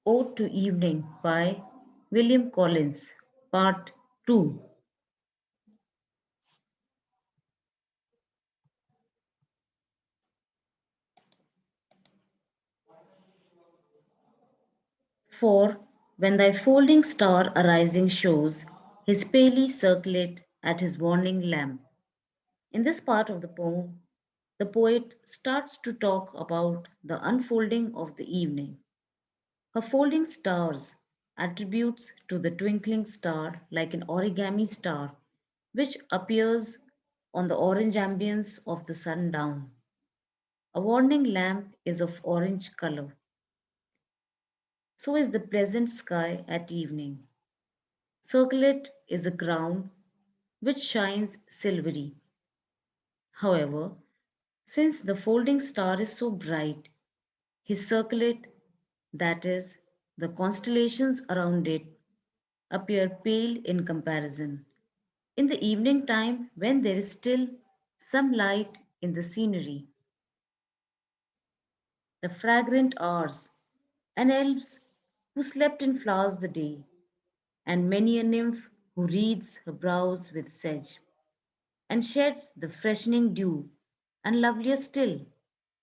Ode to Evening by William Collins, Part 2. For when thy folding star arising shows his palely circlet at his warning lamp. In this part of the poem, the poet starts to talk about the unfolding of the evening. Her folding stars attributes to the twinkling star like an origami star which appears on the orange ambience of the sundown. A warning lamp is of orange color. So is the pleasant sky at evening. Circlet is a crown which shines silvery. However, since the folding star is so bright, his circlet, that is, the constellations around it, appear pale in comparison. In the evening time, when there is still some light in the scenery, the fragrant hours, and elves who slept in flowers the day, and many a nymph who wreathes her brows with sedge, and sheds the freshening dew, and lovelier still,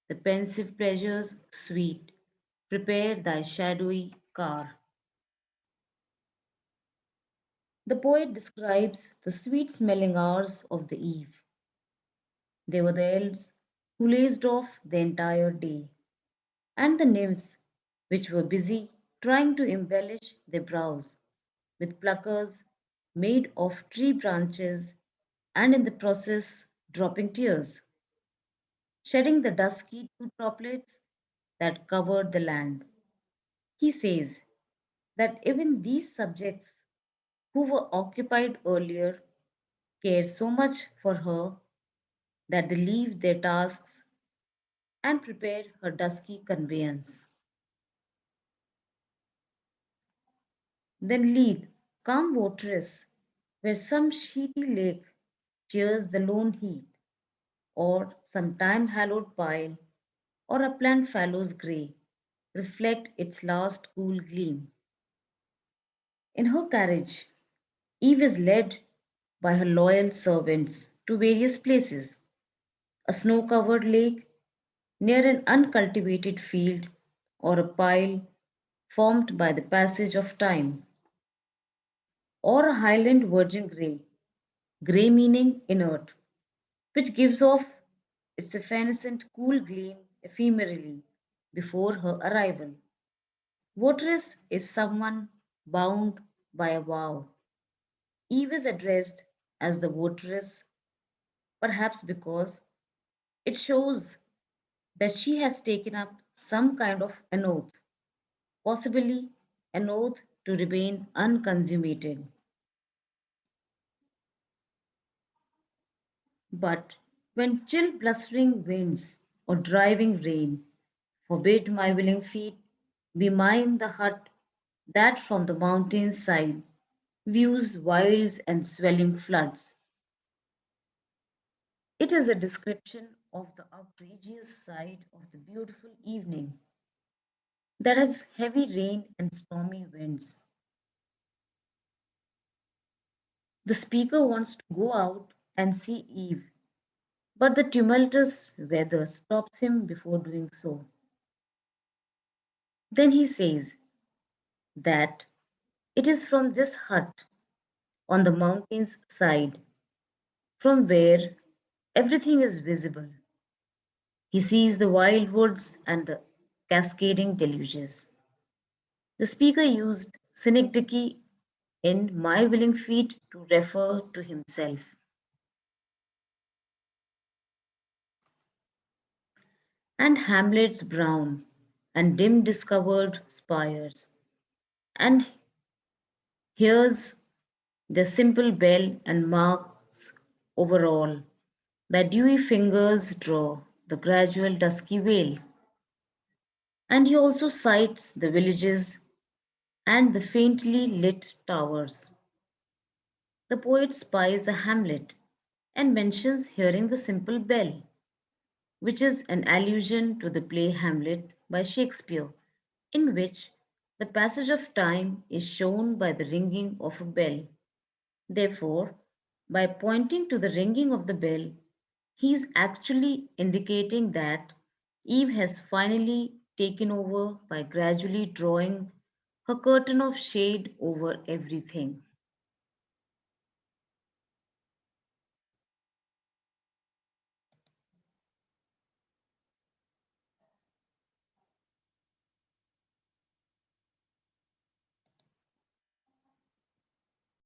the pensive pleasures sweet, prepare thy shadowy car. The poet describes the sweet smelling hours of the eve. They were the elves who lazed off the entire day, and the nymphs which were busy trying to embellish their brows with pluckers made of tree branches and in the process dropping tears, shedding the dusky dew droplets that covered the land. He says that even these subjects who were occupied earlier care so much for her that they leave their tasks and prepare her dusky conveyance. Then lead, calm votaress, where some sheety lake cheers the lone heath, or some time hallowed pile, or upland fallows grey, reflect its last cool gleam. In her carriage, Eve is led by her loyal servants to various places, a snow covered lake near an uncultivated field, or a pile formed by the passage of time, or a highland virgin grey, grey meaning inert, which gives off its evanescent cool gleam ephemerally before her arrival. Votaress is someone bound by a vow. Eve is addressed as the votaress, perhaps because it shows that she has taken up some kind of an oath, possibly an oath to remain unconsummated. But when chill blustering winds or driving rain forbid my willing feet, be mine the hut that from the mountain's side views wilds and swelling floods. It is a description of the outrageous side of the beautiful evening that have heavy rain and stormy winds. The speaker wants to go out and see Eve, but the tumultuous weather stops him before doing so. Then he says that it is from this hut on the mountain's side from where everything is visible. He sees the wild woods and the cascading deluges. The speaker used scenic in My Willing Feet to refer to himself. And hamlets brown and dim discovered spires. And here's the simple bell and marks over all. The dewy fingers draw the gradual dusky veil. And he also cites the villages and the faintly lit towers. The poet spies a hamlet and mentions hearing the simple bell, which is an allusion to the play Hamlet by Shakespeare, in which The passage of time is shown by the ringing of a bell. Therefore, by pointing to the ringing of the bell, he is actually indicating that Eve has finally taken over by gradually drawing her curtain of shade over everything.